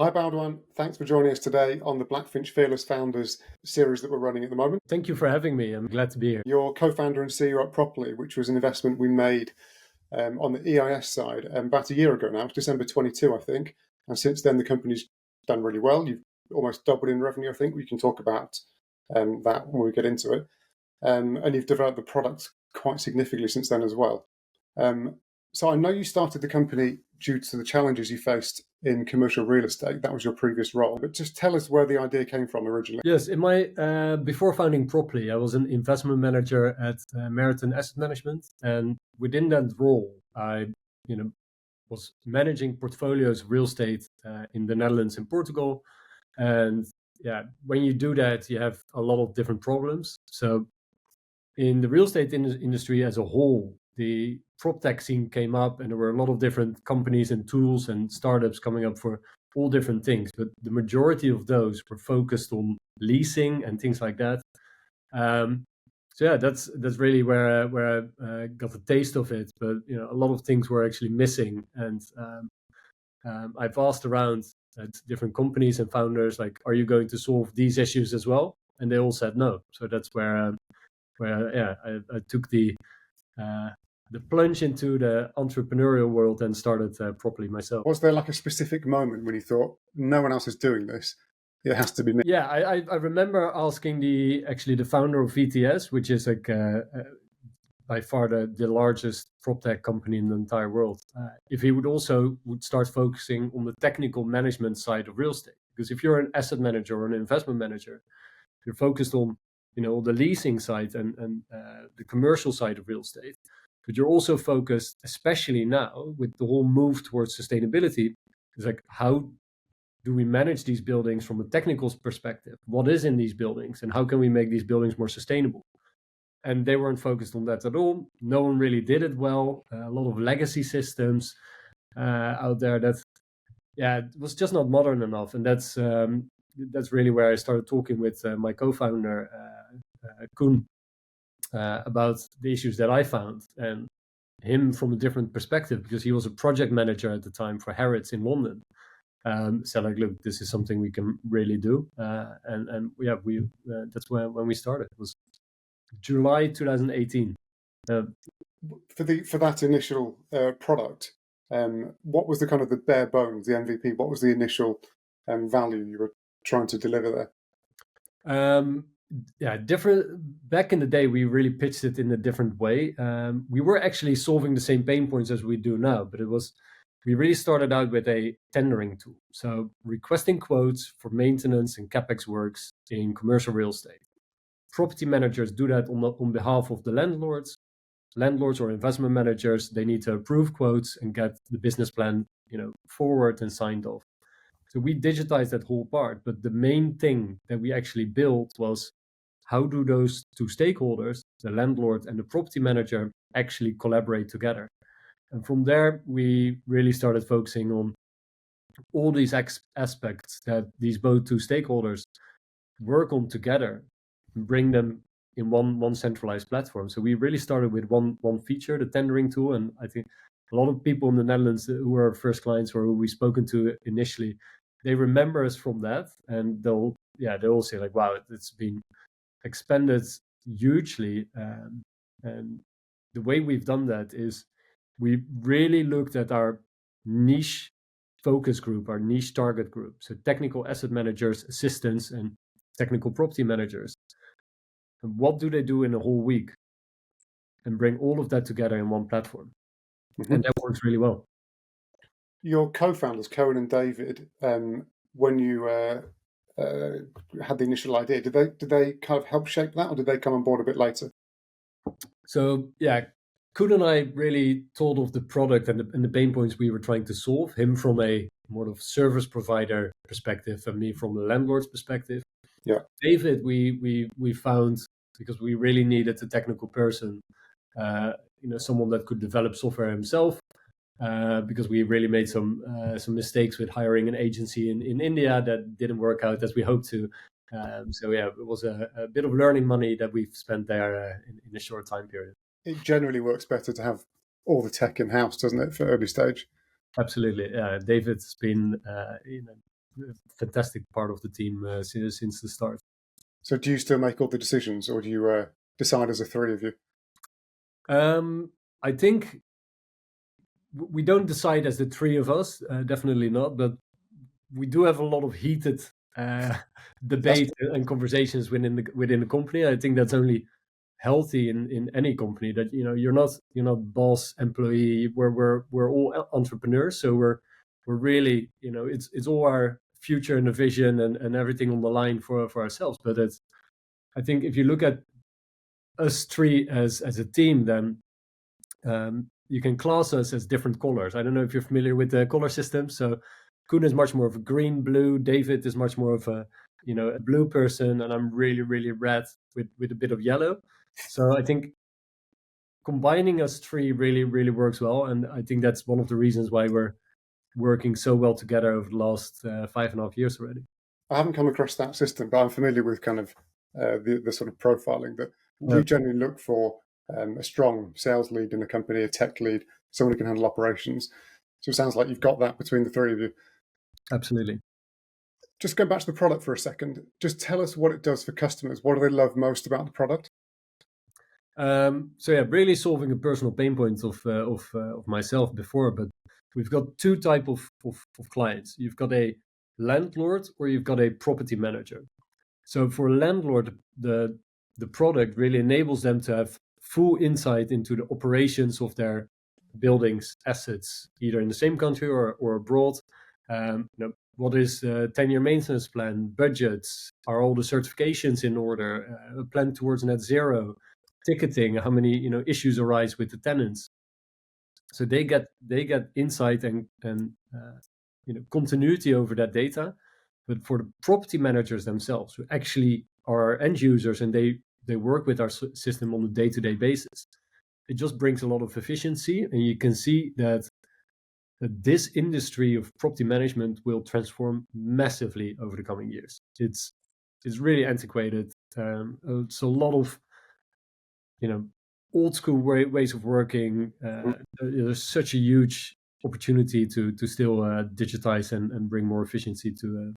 Hi, Boudewijn. Thanks for joining us today on the Blackfinch Fearless Founders series that we're running at the moment. Thank you for having me. I'm glad to be here. You're co-founder and CEO at Proprli, which was an investment we made on the EIS side about a year ago now. It's December 22, I think. And since then, the company's done really well. You've almost doubled in revenue, I think. We can talk about that when we get into it. And you've developed the product quite significantly since then as well. So I know you started the company due to the challenges you faced in commercial real estate. That was your previous role. But just tell us where the idea came from originally. Yes, in my before founding Properly, I was an investment manager at Meriton Asset Management, and within that role, I was managing portfolios of real estate in the Netherlands and Portugal. And when you do that, you have a lot of different problems. So in the real estate industry as a whole, the PropTech scene came up, and there were a lot of different companies and tools and startups coming up for all different things. But the majority of those were focused on leasing and things like that. That's really where I got a taste of it. But a lot of things were actually missing, and I've asked around at different companies and founders, like, are you going to solve these issues as well? And they all said no. So that's where I took the plunge into the entrepreneurial world and started Properly myself. Was there like a specific moment when you thought, no one else is doing this, it has to be me? Yeah, I remember asking the founder of VTS, which is like by far the largest PropTech company in the entire world, if he would start focusing on the technical management side of real estate. Because if you're an asset manager or an investment manager, you're focused on the leasing side and the commercial side of real estate. But you're also focused, especially now with the whole move towards sustainability, is like, how do we manage these buildings from a technical perspective? What is in these buildings and how can we make these buildings more sustainable? And they weren't focused on that at all. No one really did it well. A lot of legacy systems out there that, it was just not modern enough. And that's really where I started talking with my co-founder, Koen, about the issues that I found, and him from a different perspective, because he was a project manager at the time for Harrods in London. Said like, look, this is something we can really do, that's when we started. It was July 2018. For that initial product, what was the kind of the bare bones, the MVP? What was the initial value you were trying to deliver there? Different. Back in the day, we really pitched it in a different way. We were actually solving the same pain points as we do now, but we really started out with a tendering tool. So requesting quotes for maintenance and capex works in commercial real estate. Property managers do that on behalf of the landlords. Landlords or investment managers, they need to approve quotes and get the business plan, forward and signed off. So we digitized that whole part. But the main thing that we actually built was, how do those two stakeholders, the landlord and the property manager, actually collaborate together? And from there, we really started focusing on all these aspects that these both two stakeholders work on together and bring them in one centralized platform. So we really started with one feature, the tendering tool. And I think a lot of people in the Netherlands who were our first clients or who we've spoken to initially, they remember us from that, and they'll say like, wow, it's been expanded hugely. And the way we've done that is we really looked at our niche focus group, our niche target group. So technical asset managers, assistants, and technical property managers. And what do they do in a whole week? And bring all of that together in one platform. Mm-hmm. And that works really well. Your co-founders, Cohen and David, when you had the initial idea, did they kind of help shape that, or did they come on board a bit later? So Koen and I really thought of the product and the pain points we were trying to solve. Him from a more of service provider perspective, and me from a landlord's perspective. Yeah. David, we found, because we really needed a technical person, someone that could develop software himself. Because we really made some mistakes with hiring an agency in India that didn't work out as we hoped to. It was a bit of learning money that we've spent there in a short time period. It generally works better to have all the tech in-house, doesn't it, for early stage? Absolutely. David's been fantastic part of the team since the start. So do you still make all the decisions, or do you decide as the three of you? I think we don't decide as the three of us, definitely not, but we do have a lot of heated debate and conversations within the company. I think that's only healthy in any company, that you're not boss employee. We're all entrepreneurs, so we're really, it's all our future and the vision and everything on the line for ourselves. But I think if you look at us three as a team, then you can class us as different colors. I don't know if you're familiar with the color system. So Koen is much more of a green, blue. David is much more of a blue person, and I'm really, really red with a bit of yellow. So I think combining us three really, really works well, and I think that's one of the reasons why we're working so well together over the last 5.5 years already. I haven't come across that system, but I'm familiar with kind of the sort of profiling that we generally look for. A strong sales lead in a company, a tech lead, someone who can handle operations. So it sounds like you've got that between the three of you. Absolutely. Just going back to the product for a second, just tell us what it does for customers. What do they love most about the product? Really solving a personal pain point of myself before, but we've got two type of clients. You've got a landlord or you've got a property manager. So for a landlord, the product really enables them to have full insight into the operations of their buildings, assets, either in the same country or abroad. What is the 10-year maintenance plan, budgets, are all the certifications in order, a plan towards net zero, ticketing, how many issues arise with the tenants. So they get insight and continuity over that data. But for the property managers themselves, who actually are end users and they work with our system on a day-to-day basis, it just brings a lot of efficiency. And you can see that this industry of property management will transform massively over the coming years. It's really antiquated. It's a lot of old school ways of working. There's such a huge opportunity to still digitize and bring more efficiency to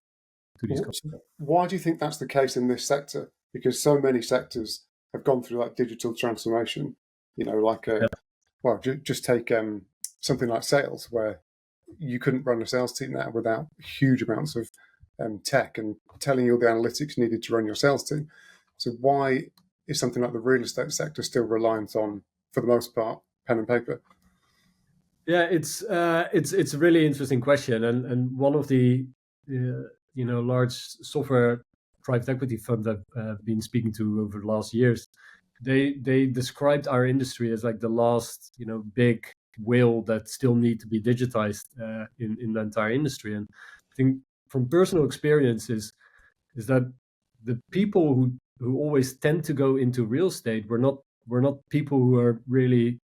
these companies. Why do you think that's the case in this sector? Because so many sectors have gone through that digital transformation. Just take something like sales, where you couldn't run a sales team now without huge amounts of tech and telling you all the analytics needed to run your sales team. So why is something like the real estate sector still reliant on, for the most part, pen and paper? Yeah, it's a really interesting question, and one of the large software private equity funds I've been speaking to over the last years, they described our industry as like the last big whale that still need to be digitized in the entire industry. And I think from personal experience is that the people who always tend to go into real estate were not people who are really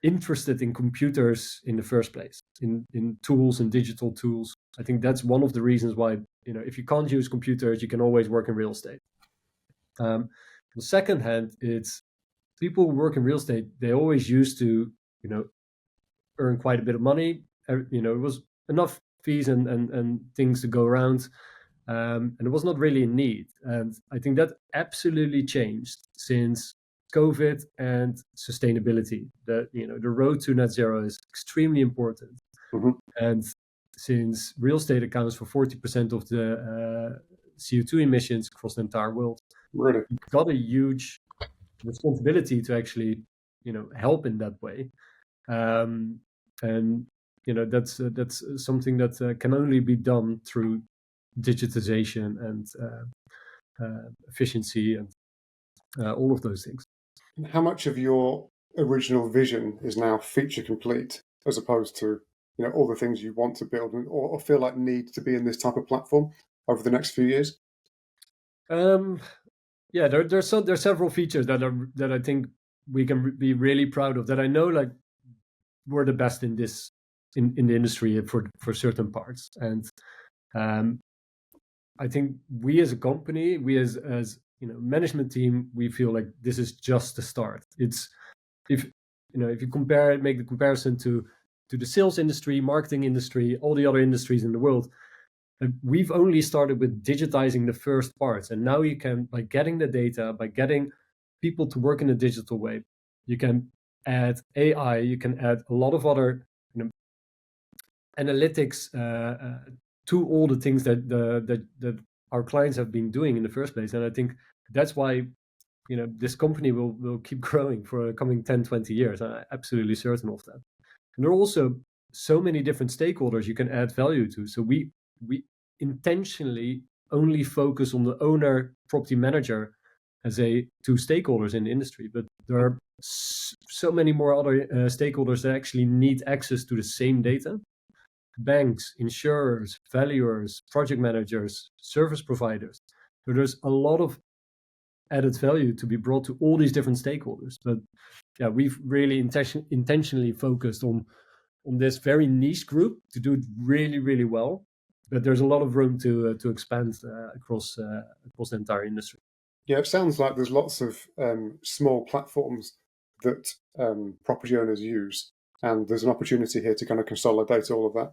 interested in computers in the first place, in tools and digital tools. I think that's one of the reasons why if you can't use computers, you can always work in real estate. On the second hand, it's people who work in real estate, they always used to earn quite a bit of money. It was enough fees and things to go around. And it was not really a need. And I think that absolutely changed since COVID and sustainability. The road to net zero is extremely important. Mm-hmm. And since real estate accounts for 40% of the CO2 emissions across the entire world, really, we've got a huge responsibility to actually help in that way. And that's something that can only be done through digitization and efficiency and all of those things. How much of your original vision is now feature complete, as opposed to all the things you want to build or feel like need to be in this type of platform over the next few years? There's several features that I think we can be really proud of, that I know like we're the best in this in the industry for certain parts. And I think we as a company, we as management team, we feel like this is just the start. It's if you make the comparison to the sales industry, marketing industry, all the other industries in the world, We've only started with digitizing the first parts, and now you can, by getting the data, by getting people to work in a digital way, you can add AI, you can add a lot of other analytics to all the things that our clients have been doing in the first place. And I think that's why this company will keep growing for the coming 10, 20 years. I'm absolutely certain of that. And there are also so many different stakeholders you can add value to. So we intentionally only focus on the owner, property manager as two stakeholders in the industry, but there are so many more other stakeholders that actually need access to the same data. Banks, insurers, valuers, project managers, service providers. So there's a lot of added value to be brought to all these different stakeholders. But yeah, we've really intentionally focused on this very niche group to do it really, really well. But there's a lot of room to expand across the entire industry. Yeah, it sounds like there's lots of small platforms that property owners use, and there's an opportunity here to kind of consolidate all of that.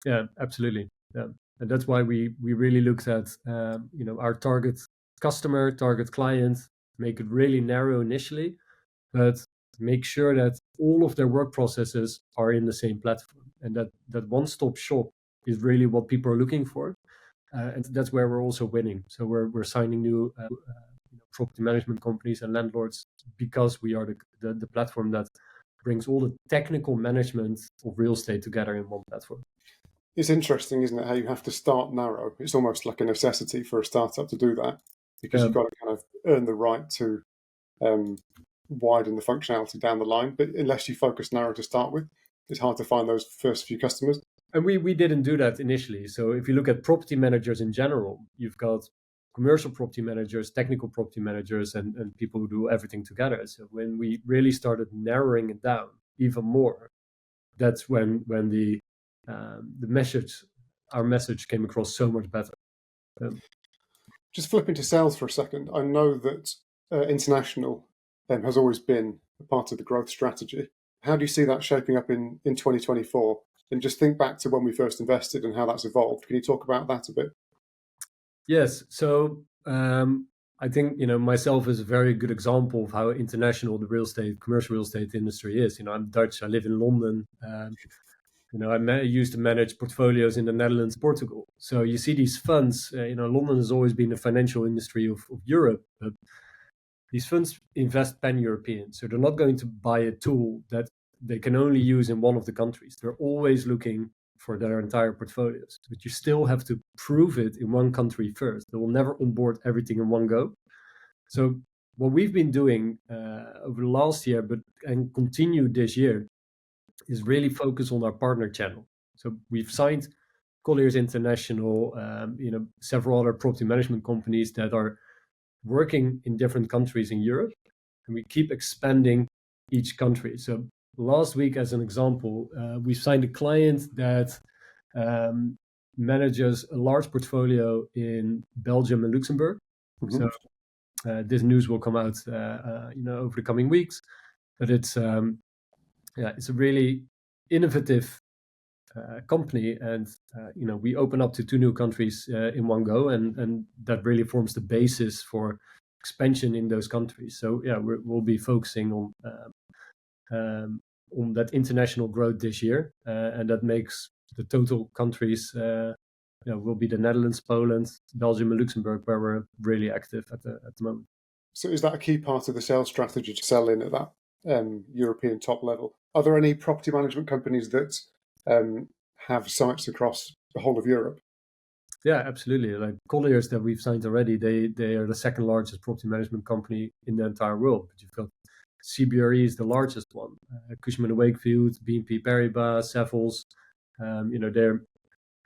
Yeah, absolutely. Yeah, and that's why we really looked at our target customer, target client, make it really narrow initially, but make sure that all of their work processes are in the same platform, and that one-stop shop is really what people are looking for, and that's where we're also winning. So we're signing new property management companies and landlords because we are the platform that brings all the technical management of real estate together in one platform. It's interesting, isn't it, how you have to start narrow. It's almost like a necessity for a startup to do that, because you've got to kind of earn the right to widen the functionality down the line. But unless you focus narrow to start with, it's hard to find those first few customers. And we didn't do that initially. So if you look at property managers in general, you've got commercial property managers, technical property managers, and people who do everything together. So when we really started narrowing it down even more, that's when our message came across so much better. Just flipping to sales for a second, I know that international has always been a part of the growth strategy. How do you see that shaping up in 2024? And just think back to when we first invested and how that's evolved. Can you talk about that a bit? Yes. So I think myself is a very good example of how international the commercial real estate industry is. I'm Dutch. I live in London. I used to manage portfolios in the Netherlands, Portugal. So you see these funds. London has always been the financial industry of Europe, but these funds invest pan-European. So they're not going to buy a tool that they can only use in one of the countries. They're always looking for their entire portfolios, but you still have to prove it in one country first. They will never onboard everything in one go. So what we've been doing over the last year, and continue this year, is really focus on our partner channel. So we've signed Colliers International, several other property management companies that are working in different countries in Europe, and we keep expanding each country. So last week, as an example, we signed a client that manages a large portfolio in Belgium and Luxembourg. Mm-hmm. So this news will come out, over the coming weeks. But it's a really innovative company, and we open up to 2 new countries in one go, and that really forms the basis for expansion in those countries. So we'll be focusing on that international growth this year, and that makes the total countries will be the Netherlands, Poland, Belgium, and Luxembourg, where we're really active at the moment. So is that a key part of the sales strategy, to sell in at that European top level? Are there any property management companies that have sites across the whole of Europe? Yeah, absolutely. Like Colliers that we've signed already, they are the second largest property management company in the entire world. But you've got CBRE is the largest one, Cushman & Wakefield, BNP Paribas, Savills.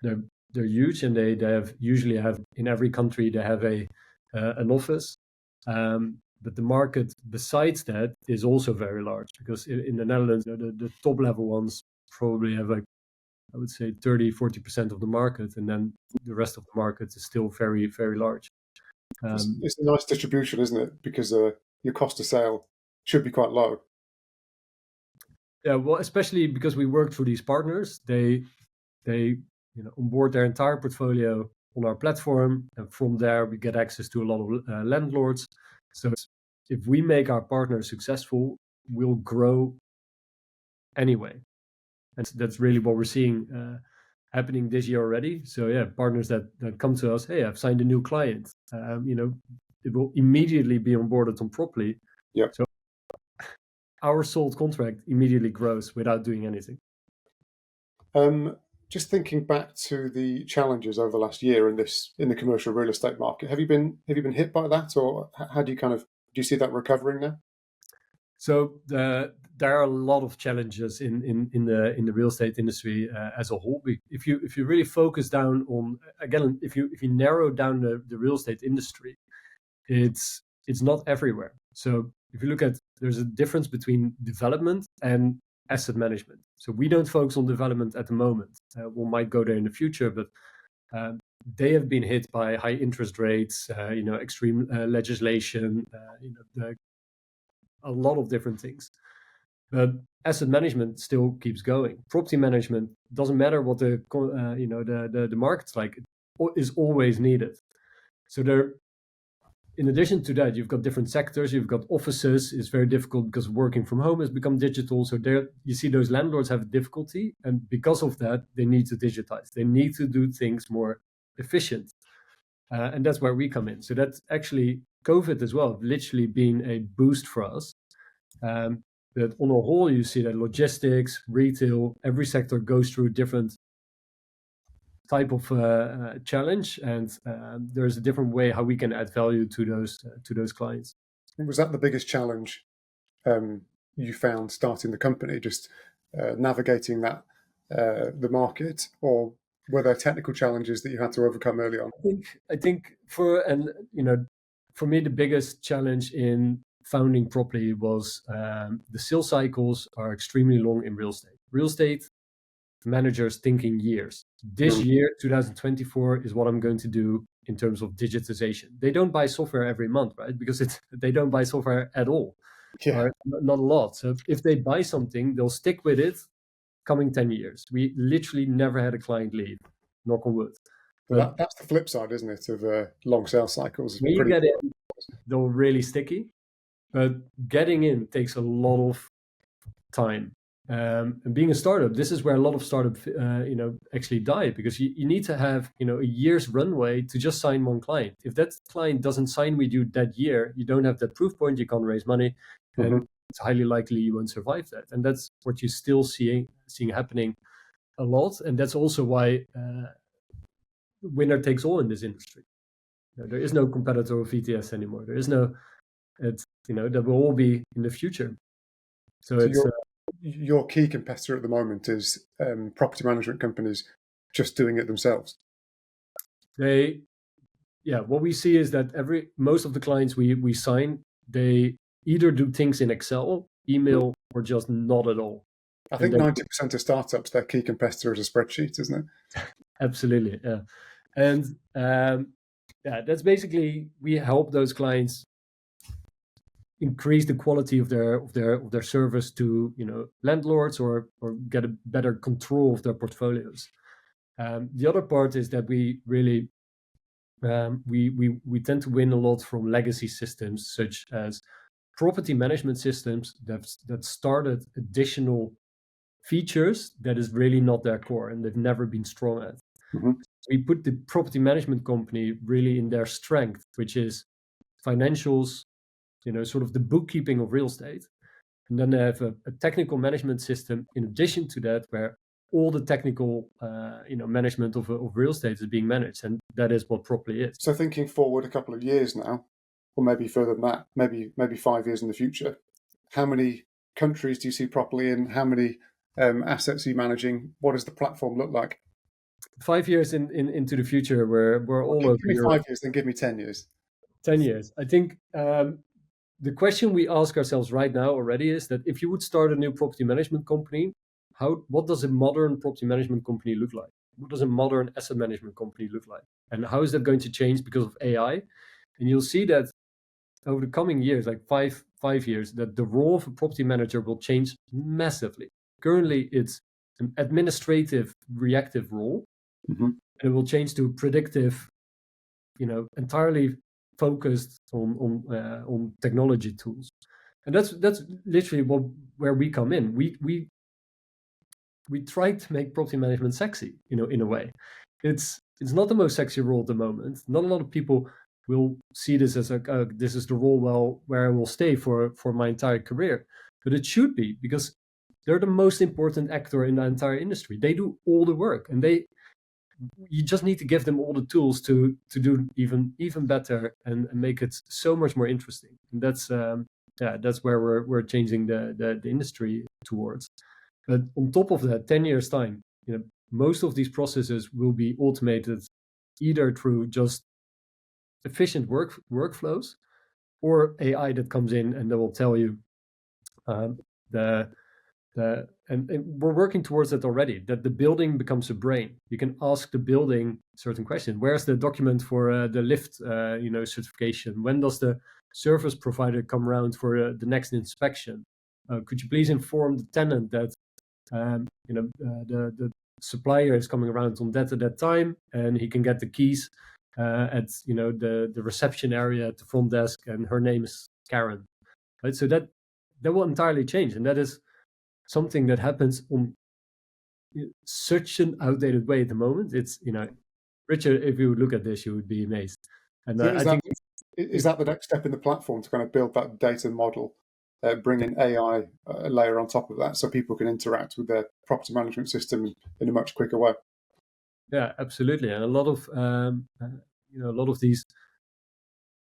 They're huge, and they usually have in every country they have an office. But the market besides that is also very large, because in the Netherlands, the top level ones probably have, like, I would say 30-40% of the market, and then the rest of the market is still very, very large. It's a nice distribution, isn't it? Because your cost of sale should be quite low. Yeah, well, especially because we work through these partners, they onboard their entire portfolio on our platform, and from there we get access to a lot of landlords. So if we make our partners successful, we'll grow anyway, and that's really what we're seeing happening this year already. So yeah, partners that come to us, hey, I've signed a new client, it will immediately be onboarded on Proprli. Yeah. So our sold contract immediately grows without doing anything. Just thinking back to the challenges over the last year in the commercial real estate market, have you been hit by that, or how do you see that recovering now? So there are a lot of challenges in the real estate industry as a whole. If you really focus down on, again, if you narrow down the real estate industry, it's not everywhere. So if you look at, there's a difference between development and asset management. So we don't focus on development at the moment. We might go there in the future, but they have been hit by high interest rates, extreme legislation, a lot of different things. But asset management still keeps going. Property management, doesn't matter what the market's like, it is always needed. So there, in addition to that, you've got different sectors. You've got offices. It's very difficult because working from home has become digital. So there you see those landlords have difficulty, and because of that, they need to digitize. They need to do things more efficient, and that's where we come in. So that's actually COVID as well, literally been a boost for us. But on a whole, you see that logistics, retail, every sector goes through different type of challenge, and there's a different way how we can add value to those clients. Was that the biggest challenge you found starting the company, just navigating that the market, or were there technical challenges that you had to overcome early on? I think for me, the biggest challenge in founding Proprli was the sales cycles are extremely long in real estate. Real estate managers thinking years. This year, 2024, is what I'm going to do in terms of digitization. They don't buy software every month, right? Because they don't buy software at all. Yeah. Not a lot. So if they buy something, they'll stick with it coming 10 years. We literally never had a client leave, knock on wood. But that's the flip side, isn't it, of long sales cycles? When you get in, they're really sticky, but getting in takes a lot of time. And being a startup, this is where a lot of startups, actually die, because you need to have, a year's runway to just sign one client. If that client doesn't sign with you that year, you don't have that proof point, you can't raise money, and it's highly likely you won't survive that. And that's what you're still seeing happening a lot. And that's also why winner takes all in this industry. There is no competitor of VTS anymore. There is no, that will all be in the future. So it's your key competitor at the moment is property management companies just doing it themselves. What we see is that most of the clients we sign, they either do things in Excel, email, or just not at all. I think 90% of startups, their key competitor is a spreadsheet, isn't it? Absolutely, yeah. And that's basically, we help those clients increase the quality of their service to landlords, or get a better control of their portfolios. The other part is that we really we tend to win a lot from legacy systems, such as property management systems that started additional features that is really not their core, and they've never been strong at. We put the property management company really in their strength, which is financials, sort of the bookkeeping of real estate. And then they have a technical management system in addition to that, where all the technical management of real estate is being managed. And that is what Proprli is. So thinking forward a couple of years now, or maybe further than that, maybe 5 years in the future, how many countries do you see Proprli in? How many assets are you managing? What does the platform look like? 5 years into the future, we're all over. Give me 5 years, then give me 10 years. 10 years. I think the question we ask ourselves right now already is that if you would start a new property management company, what does a modern property management company look like? What does a modern asset management company look like? And how is that going to change because of AI? And you'll see that over the coming years, like five years, that the role of a property manager will change massively. Currently, it's an administrative, reactive role. Mm-hmm. And it will change to predictive, entirely focused on technology tools. And that's literally where we come in. We try to make property management sexy, in a way. It's not the most sexy role at the moment. Not a lot of people will see this as this is the role where I will stay for my entire career. But it should be, because they're the most important actor in the entire industry. They do all the work, and you just need to give them all the tools to do even better and make it so much more interesting. And that's where we're changing the industry towards. But on top of that, 10 years time, most of these processes will be automated either through just efficient workflows or AI that comes in and that will tell you and we're working towards that already, that the building becomes a brain. You can ask the building certain questions. Where's the document for the lift certification? When does the service provider come around for the next inspection? Could you please inform the tenant that the supplier is coming around on that at that time, and he can get the keys at the reception area at the front desk, and her name is Karen, right? So that will entirely change, and that is something that happens on such an outdated way at the moment. It's Richard, if you would look at this, you would be amazed. And So I think is that the next step in the platform, to kind of build that data model, bring in AI layer on top of that, so people can interact with their property management system in a much quicker way? Yeah, absolutely. And a lot of these,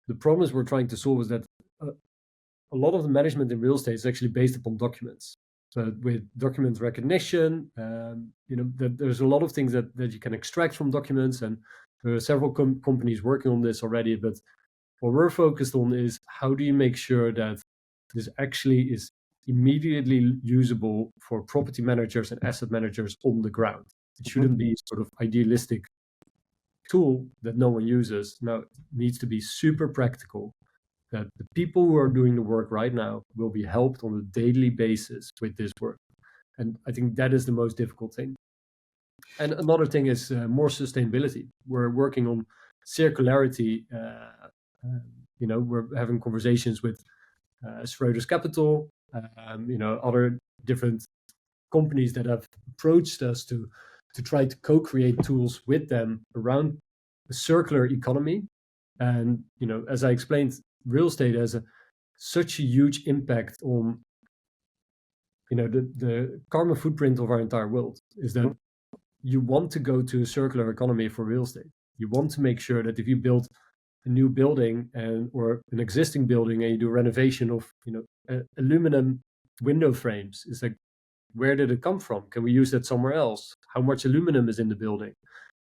the problems we're trying to solve is that a lot of the management in real estate is actually based upon documents. So with document recognition, there's a lot of things that you can extract from documents, and there are several companies working on this already. But what we're focused on is, how do you make sure that this actually is immediately usable for property managers and asset managers on the ground? It shouldn't be sort of idealistic tool that no one uses. No, it needs to be super practical, that the people who are doing the work right now will be helped on a daily basis with this work. And I think that is the most difficult thing. And another thing is more sustainability. We're working on circularity. We're having conversations with Schroders Capital, other different companies that have approached us to try to co-create tools with them around the circular economy. And as I explained, real estate has such a huge impact on the carbon footprint of our entire world, is that you want to go to a circular economy for real estate. You want to make sure that if you build a new building or an existing building, and you do renovation of aluminum window frames, it's like, where did it come from? Can we use that somewhere else? How much aluminum is in the building?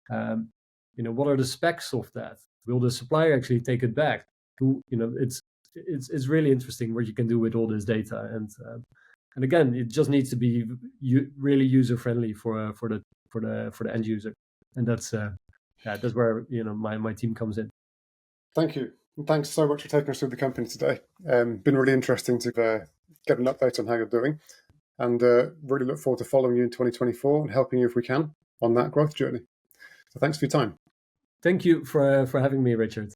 What are the specs of that? Will the supplier actually take it back? It's really interesting what you can do with all this data, and again, it just needs to be really user friendly for the end user, and that's where my team comes in. Thank you. And thanks so much for taking us through the company today. Been really interesting to get an update on how you're doing, and really look forward to following you in 2024 and helping you if we can on that growth journey. So thanks for your time. Thank you for having me, Richard.